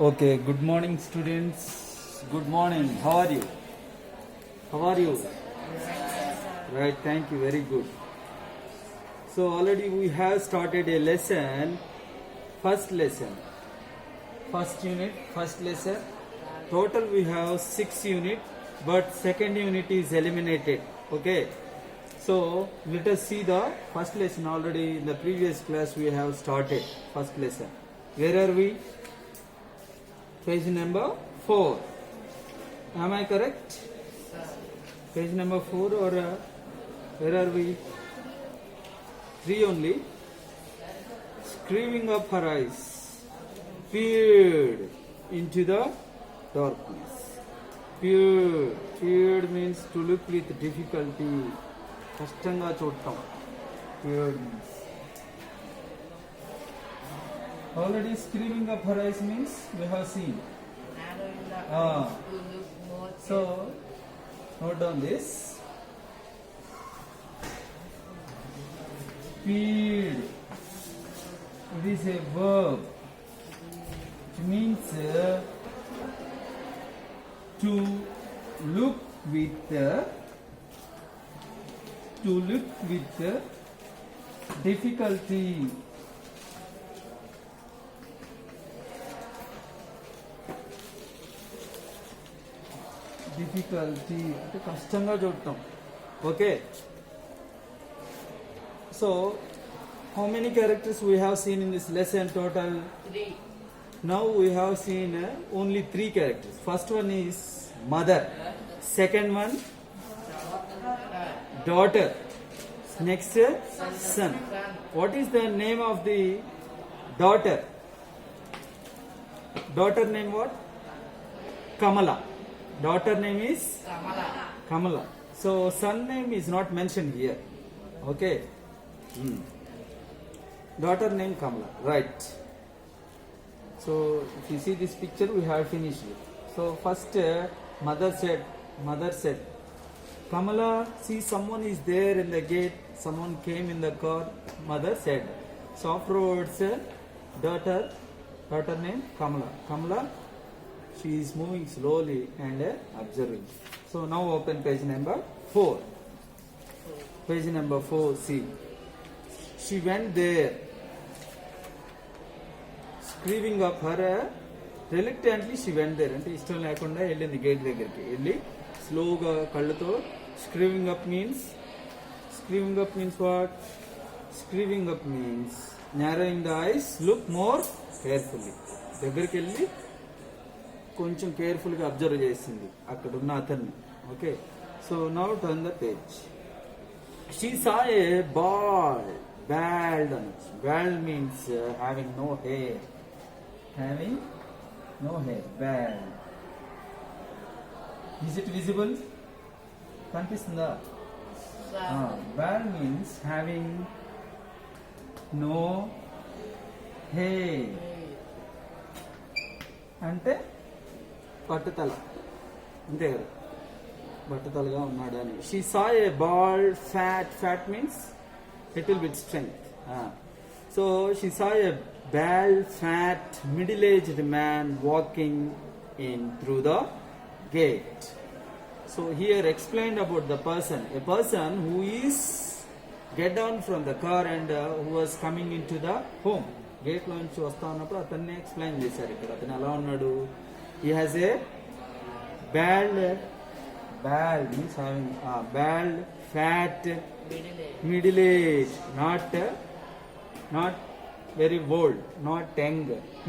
Okay, good morning, students. Good morning. How are you? How are you? Right, thank you. Very good. So, already we have started a lesson. First lesson. First unit, first lesson. Total we have 6 unit, but second unit is eliminated. Okay. So, let us see the first lesson. Already in the previous class we have started first lesson. Where are we? Page number 4. Am I correct? Page number 4 or where are we? 3 only. Screwing up her eyes, peered into the darkness. Peered means to look with difficulty. కష్టంగా చూడటం. Peered means. Already screwing up her eyes means we have seen. So note down this. Peered. It is a verb. It means to look with difficulty. Difficulty అంటే కష్టంగా చూడటం. Okay. So how many characters we have seen in this lesson total? 3. Now we have seen only 3 characters. First one is mother. Second one daughter. Next son. What is the name of the daughter? Daughter name what? Kamala. Daughter name is Kamala. So son name is not mentioned here. Okay. Daughter name Kamala. Right. So if you see this picture, we have finished it. So first mother said, Kamala, see someone is there in the gate. Someone came in the car. Mother said. So afterwards, daughter name Kamala. She is moving slowly and observing. So now open page number 4. Page number 4, see. She went there, screwing up her. Reluctantly she went there. అంటే ఇష్టం లేకుండా వెళ్ళింది gate దగ్గరికి. వెళ్ళి స్లోగా కళ్ళతో screwing up means what? Screwing up means narrowing the eyes, look more carefully. దగ్గరికి వెళ్ళి కొంచెం కేర్ఫుల్గా అబ్జర్వ్ చేసింది అక్కడ ఉన్న అతన్ని. Okay. So now turn the page. She saw A bald అనొచ్చు. Bald means having no hair. Bald. Is it visible? కనిపిస్తుందా? Bald means having no hair. అంటే పట్టుతల, అంతే కదా, బట్టతలగా ఉన్నాడు అని. She saw a bald fat means little bit strength. So she saw a bald fat middle aged man walking in through the gate. So here explained about the person, a person who is get down from the car and who was coming in to the home. Gate లో నుంచి వస్తా ఉన్నప్పుడు అతన్ని explain చేశారు ఇక్కడ. అతను ఎలా ఉన్నాడు? He has a bald means having bald, fat, middle age, not very old, not young,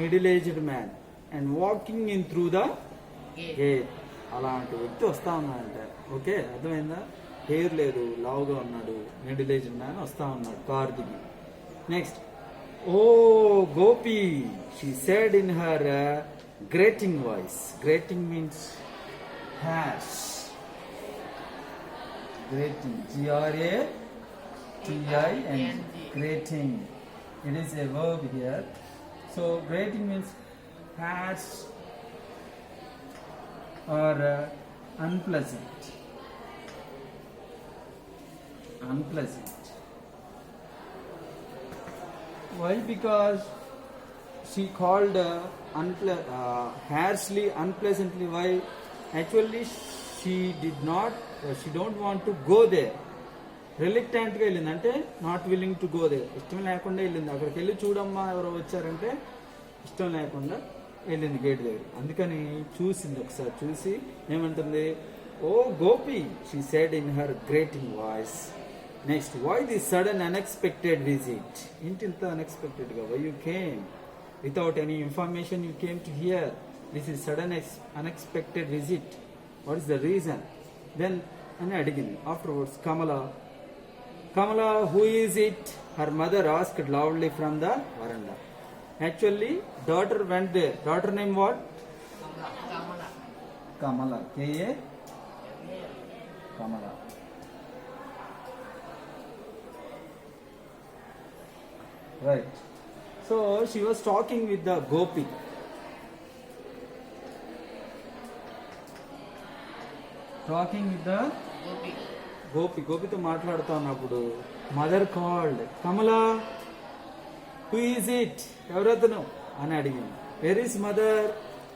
middle-aged man, and walking in through the gate. అలాంటి వ్యక్తి వస్తా ఉన్నాడంట. ఓకే, అర్థమైందా? హెయిర్ లేదు, లావుగా ఉన్నాడు, మిడిల్ ఏజ్డ్ మ్యాన్ వస్తా ఉన్నాడు కార్ దిగి. Next, oh Gopi, she said in her grating voice. Grating means harsh. Grating, Grating. Grating. It is a verb here. So grating means harsh or unpleasant. Why? Because she called harshly, unpleasantly. Why? Actually, she did not. She don't want to go there. రిలిక్టెంట్గా వెళ్ళింది, అంటే not willing to go they, ఇష్టం లేకుండా వెళ్ళింది. అక్కడికి వెళ్ళి చూడమ్మా ఎవరో వచ్చారంటే ఇష్టం లేకుండా వెళ్ళింది గేట్ దగ్గర. అందుకని చూసింది, ఒకసారి చూసి ఏమంటుంది, oh Gopi, she said in her grating voice. Next, why the sudden unexpected visit? ఏంటి ఇంత అన్ఎక్స్పెక్టెడ్గా? Why you came without any information? You came to here. This is sudden unexpected visit. What is the reason then అని అడిగింది. Afterwards Kamala, who is it? Her mother asked loudly from the veranda. Actually, daughter went there. Daughter name what? Kamala. K-A? Kamala. Right. So, she was talking with the Gopi. Talking with the గోపితో మాట్లాడుతూ ఉన్నప్పుడు mother called, Kamala, who is it? ఎవరతను అని అడిగింది. Where is mother?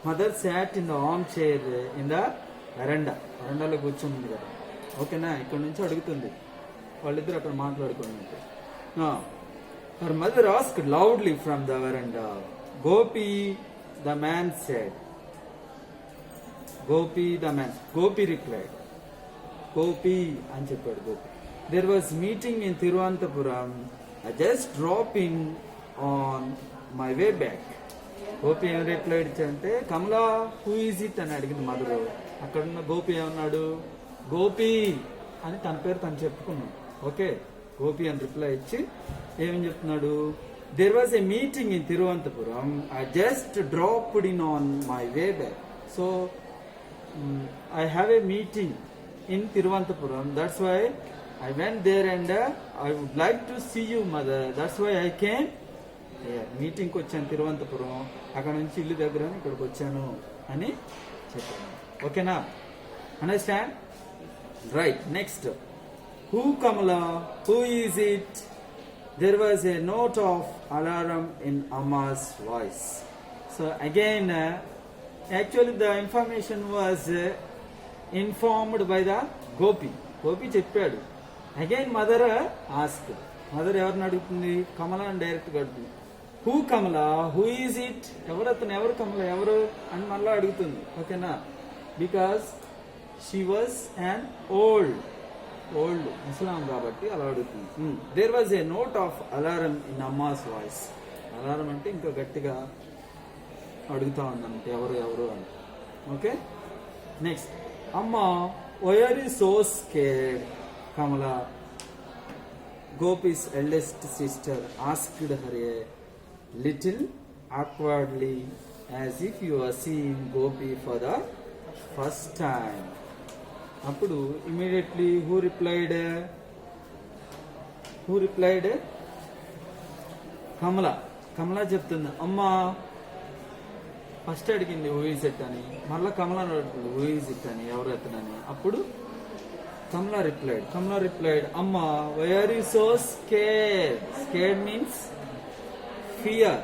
Mother sat in the arm chair in the వరండాలో కూర్చుంది కదా. ఓకేనా? ఇక్కడ నుంచి అడుగుతుంది, వాళ్ళిద్దరు అక్కడ మాట్లాడుకున్నట్టు. Her mother asked loudly from the veranda, Gopi the man said. Gopi replied. Gopi అని చెప్పాడు Gopi. There was meeting in Thiruvananthapuram. I just drop in on my way back. Gopi ఏం రిప్లై ఇచ్చాడంటే, కమలా, హూ ఈజ్ ఇట్ అని అడిగింది మదరు. అక్కడున్న గోపి ఏమన్నాడు, గోపి అని తన పేరు తను చెప్పుకున్నాడు. ఓకే, గోపి అని రిప్లై ఇచ్చి ఏమని చెప్తున్నాడు, there was a meeting in Thiruvananthapuram. I just dropped in on my way back. So I have a meeting in Thiruvananthapuram, that's why I went there and I would like to see you, mother, that's why I came here. Meeting కి వచ్చాను తిరువనంతపురం, అక్కడ నుంచి ఇల్లు దగ్గర ఇక్కడికి వచ్చాను అని చెప్పాను. ఓకేనా? Understand? Right. Next, who Kamala? Who is it? There was a note of alarm in Amma's voice. So again, actually the information was informed by the Gopi చెప్పాడు. Again mother ask. మదర్ ఎవరిని అడుగుతుంది? కమల అని డైరెక్ట్గా అడుగుతుంది. Who Kamala? Who is it? ఎవరతను? ఎవరు కమల? ఎవరు అని మళ్ళీ అడుగుతుంది. ఓకేనా? Because she was an old ముసలాం కాబట్టి అలా అడుగుతుంది. There was a note of alarm in Amma's voice. Alarm అంటే ఇంకా గట్టిగా అడుగుతా ఉందంటే ఎవరు అని. ఓకే, నెక్స్ట్, అమ్మా, why are you so scared? Kamala, Gopi's eldest sister, asked her a little awkwardly, as if you are seeing Gopi for the first time. అప్పుడు immediately who replied? Kamala చెప్తుంది, అమ్మా, ఫస్ట్ అడిగింది who is it అని, మళ్ళీ కమలా అడుగుతుంది who is it అని, ఎవరు అతనని. అప్పుడు కమలా రిప్లైడ్, అమ్మా, why are you so scared means fear,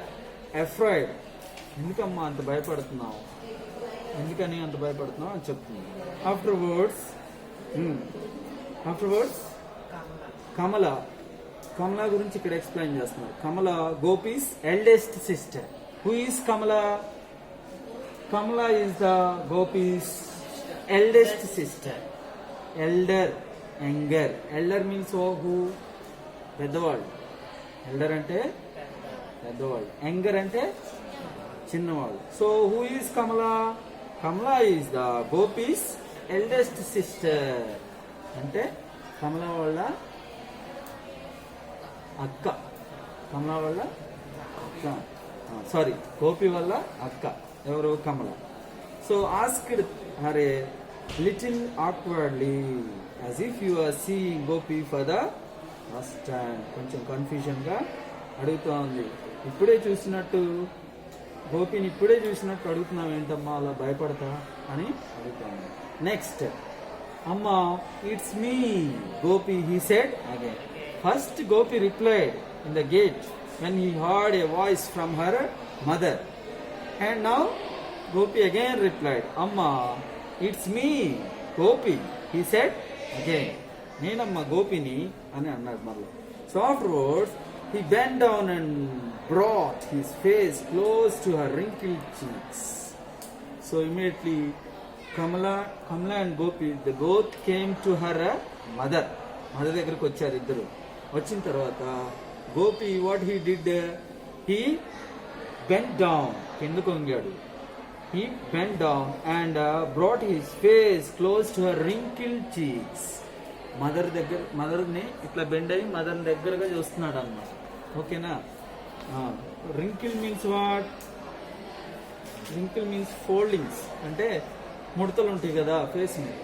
afraid. ఎందుకమ్మా అంత భయపడుతున్నావు? ఎందుకని అంత భయపడుతున్నావు అని చెప్తుంది. ఆఫ్టర్వర్డ్స్ కమలా గురించి ఇక్కడ ఎక్స్ప్లెయిన్ చేస్తున్నారు. Kamala, Gopi's eldest sister. Who is Kamala? Kamala is the Gopi's eldest sister. Elder means who? పెద్దవాళ్ళు. ఎల్డర్ అంటే పెద్దవాళ్ళు, యంగర్ అంటే చిన్నవాళ్ళు. So who is Kamala? Kamala is the Gopi's eldest sister. అంటే కమలా వాళ్ళ అక్క. గోపి వాళ్ళ అక్క ఎవరు? Kamala. So asked her a little awkwardly, as if you are seeing Gopi for the first time. కొంచెం కన్ఫ్యూజన్ గా అడుగుతా ఉంది. గోపిని ఇప్పుడే చూసినట్టు అడుగుతున్నావు ఏంటమ్మా, అలా భయపడతా అని అడుగుతాను. నెక్స్ట్, అమ్మా, it's me Gopi, he said again. First Gopi replied in the gate when he heard a voice from her mother. And now Gopi again replied, Amma, it's me, Gopi. He said again, Nenamma Gopini ani annadu mallu. So afterwards, he bent down and brought his face close to her wrinkled cheeks. So immediately Kamala and Gopi, they both came to her mother. Mother దగ్గరికి వచ్చారు ఇద్దరు. వచ్చిన తర్వాత Gopi what he did, he bent down, కిందకు వంగాడు. He bent down and brought his face close to her wrinkled cheeks. మదర్ని ఇట్లా bend అయ్యి mother దగ్గరగా చూస్తున్నాడు అన్నమాట. ఓకేనా? Wrinkle means what? Wrinkle means foldings, అంటే ముడతలు ఉంటాయి కదా ఫేస్ మీద.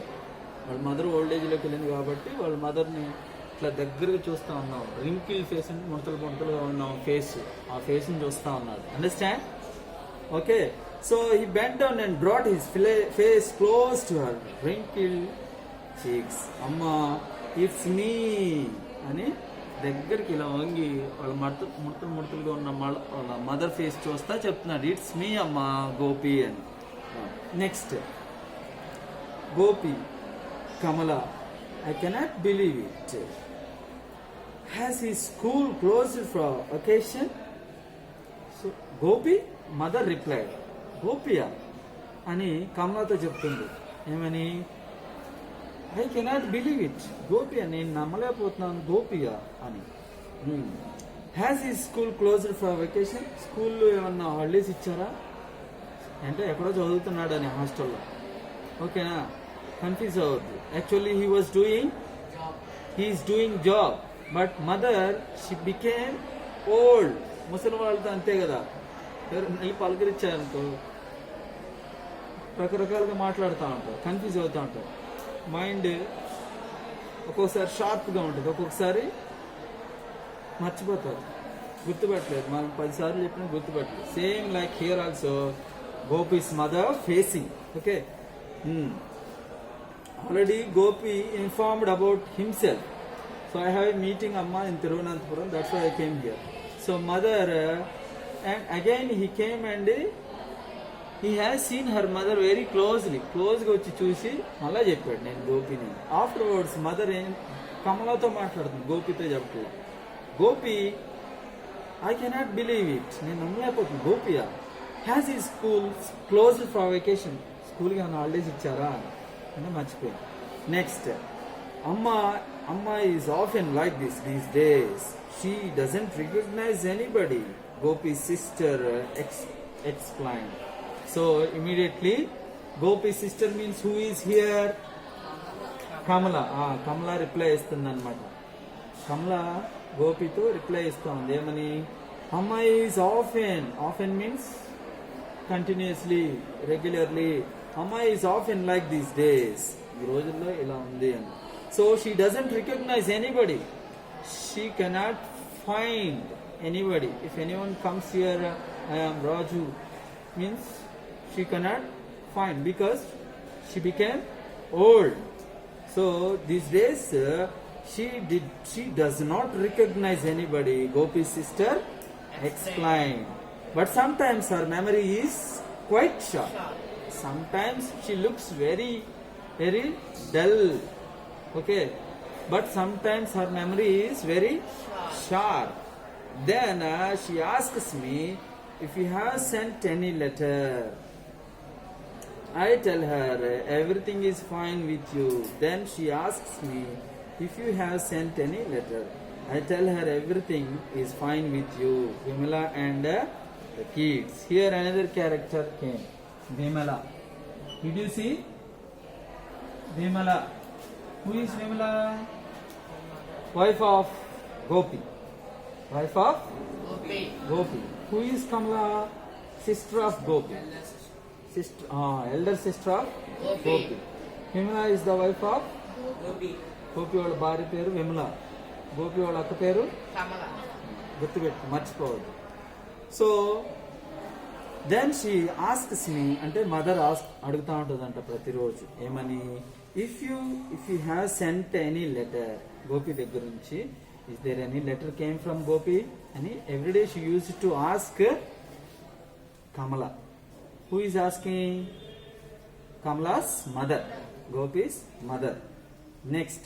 వాళ్ళ మదర్ ఓల్డ్ ఏజ్లోకి వెళ్ళింది కాబట్టి వాళ్ళ మదర్ని ఇట్లా దగ్గరగా చూస్తూ ఉన్నాం. రింకిల్ ఫేస్ అంటే ముడతలుగా ఉన్నాం ఫేస్, ఆ ఫేస్ని చూస్తూ ఉన్నాడు. Understand? Okay. So he bent down and brought his face close to her wrinkled cheeks. అమ్మా, ఇట్స్ మీ అని దగ్గరికి ఇలా వంగి వాళ్ళ ముడతలుగా ఉన్న వాళ్ళ మదర్ ఫేస్ చూస్తా చెప్తున్నాడు, ఇట్స్ మీ అమ్మా గోపి అని. Next Gopi, Kamala, I cannot believe it. Has his school closed for vacation? So Gopi, mother replied, Gopiya అని కమలాతో చెప్తుంది. ఏమని? I cannot believe it, Gopiya, నేను నమ్మలేకపోతున్నాను గోపియా అని. Has the school closed for vacation? స్కూల్లో ఏమన్నా హాలిడేస్ ఇచ్చారా అంటే ఎక్కడో చదువుతున్నాడు అని హాస్టల్లో. ఓకేనా? కన్ఫ్యూజ్ అవ్వద్దు. Actually he is doing job, but mother she became old. ముసలి వాళ్ళతో అంతే కదా, వెళ్ళి పలకరించారనుకో రకరకాలుగా మాట్లాడుతూ ఉంటారు, కన్ఫ్యూజ్ అవుతూ ఉంటారు. మైండ్ ఒక్కొక్కసారి షార్ప్గా ఉంటుంది, ఒక్కొక్కసారి మర్చిపోతారు, గుర్తుపెట్టలేదు. మనం 10 సార్లు చెప్పినా గుర్తుపెట్టలేదు. Same like here also Gopi's mother facing. Okay. Already Gopi informed about himself. So I have a meeting Amma in Thiruvananthapuram, that's why I came here. So mother, and again he came and he has seen her mother very closely. Close గా వచ్చి చూసి మళ్ళా చెప్పాడు నేను గోపిని. Afterwards mother కమలాతో మాట్లాడుతుంది, గోపితో చెప్పట్లేదు. Gopi, I cannot believe it, నేను నమ్మలేకపోతుంది. గోపియా, has the school closed for vacation? స్కూల్కి ఏమైనా హాలిడేస్ ఇచ్చారా అని మర్చిపోయింది. నెక్స్ట్, అమ్మ is often like this these days. She doesn't recognise anybody, Gopi's sister explained. So immediately Gopi's sister means who is here? Kamala. Kamala reply ఇస్తుంది అనమాట. కమల గోపితో reply ఇస్తా ఉంది. ఏమని? Amma is often means continuously, regularly. Amma is often like these days, ఈ రోజుల్లో ఇలా ఉంది అని. So she doesn't recognise anybody, she cannot find anybody. If anyone comes here, I am Raju means she cannot find because she became old. So these days she does not recognize anybody, Gopi's sister explained. But sometimes her memory is quite sharp. Sometimes she looks very dull. Okay, but sometimes her memory is very sharp. Then she asks me if you have sent any letter. I tell her everything is fine with you. Then she asks me if you have sent any letter. I tell her everything is fine with you, Vimala and the kids. Here another character came, Vimala. Did you see Vimala? Who is Vimala? Wife of Gopi. Wife of Gopi. Who is Kamala? Sister of Gopi. Elder sister of Gopi. Vimala is the wife of Gopi. Gopi వాళ్ళ భార్య పేరు విమల, గోపి వాళ్ళ అక్క పేరు గుర్తుపెట్టు, మర్చిపోవద్దు. So then she asks me, అంటే mother అడుగుతా ఉంటుందంట ప్రతిరోజు. ఏమని? If you have sent any letter, Gopi దగ్గర నుంచి, is there any letter came from Gopi? And every day she used to ask Kamala. Who is asking? Kamala's mother, Gopi's mother. Next,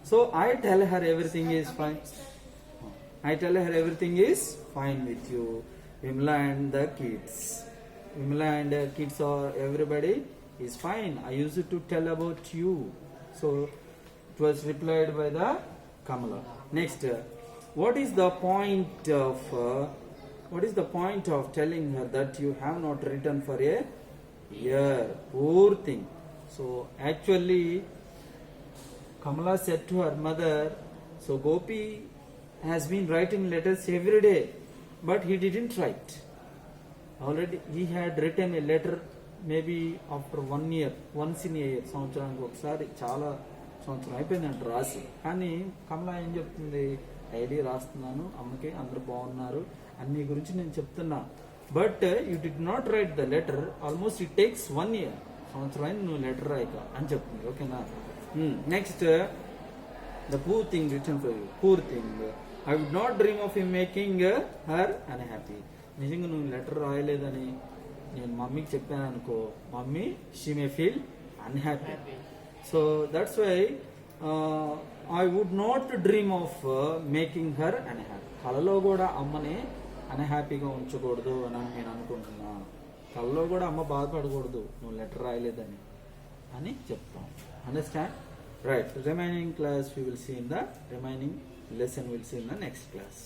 so I tell her everything is fine. I tell her everything is fine with you, Vimla and the kids. Vimla and the kids or everybody is fine. I used to tell about you. So it was replied by the Kamala. Next, what is the point of telling her that you have not written for a year? Poor thing. So actually Kamala said to her mother, so Gopi has been writing letters every day, but he didn't write. Already he had written a letter maybe after 1 year, once in a year, సంవత్సరానికి ఒకసారి, చాలా సంవత్సరం అయిపోయిందంట రాసి. కానీ కమలా ఏం చెప్తుంది, daily రాస్తున్నాను అమ్మకి, అందరూ బాగున్నారు, అన్ని గురించి నేను చెప్తున్నా, but you did not right the letter, almost it takes 1 year, సంవత్సరం అయింది నువ్వు లెటర్ రాయక అని చెప్తుంది. ఓకేనా? Next, the poor thing return for you. Poor thing, I would not dream of him making her unhappy. నిజంగా నువ్వు లెటర్ రాయలేదని నేను మమ్మీకి చెప్పాను అనుకో, mummy she may feel unhappy. So that's why I would not dream of making her unhappy. కలలో కూడా అమ్మని అన్హ్యాపీగా ఉంచకూడదు అని నేను అనుకుంటున్నా. కలలో కూడా అమ్మ బాధపడకూడదు నువ్వు లెటర్ రాయలేదని అని చెప్తాం. Understand? Right. Remaining class we will see in the remaining lesson, we'll see in the next class.